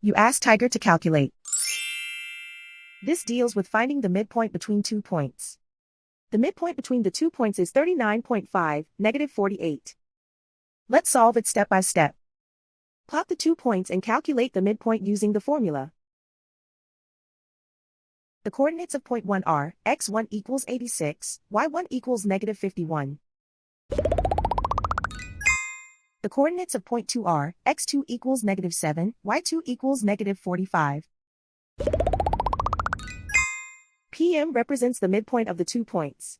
You ask Tiger to calculate. This deals with finding the midpoint between 2 points. The midpoint between the 2 points is 39.5, -48. Let's solve it step by step. Plot the 2 points and calculate the midpoint using the formula. The coordinates of point 1 are x1 equals 86, y1 equals -51. The coordinates of point 2 are x2 equals -7, y2 equals -45. PM represents the midpoint of the 2 points.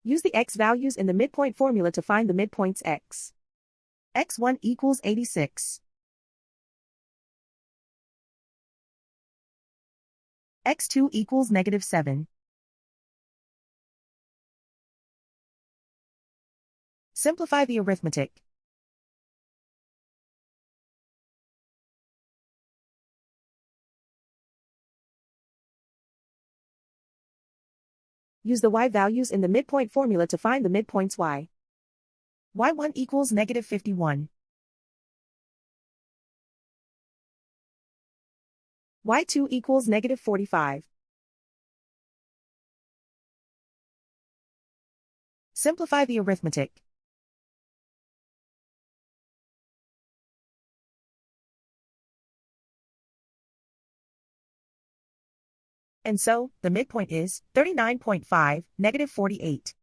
Use the x values in the midpoint formula to find the midpoints x. x1 equals 86. x2 equals -7. Simplify the arithmetic. Use the y values in the midpoint formula to find the midpoints y. y1 equals -51. y2 equals -45. Simplify the arithmetic. And so, the midpoint is 39.5, -48.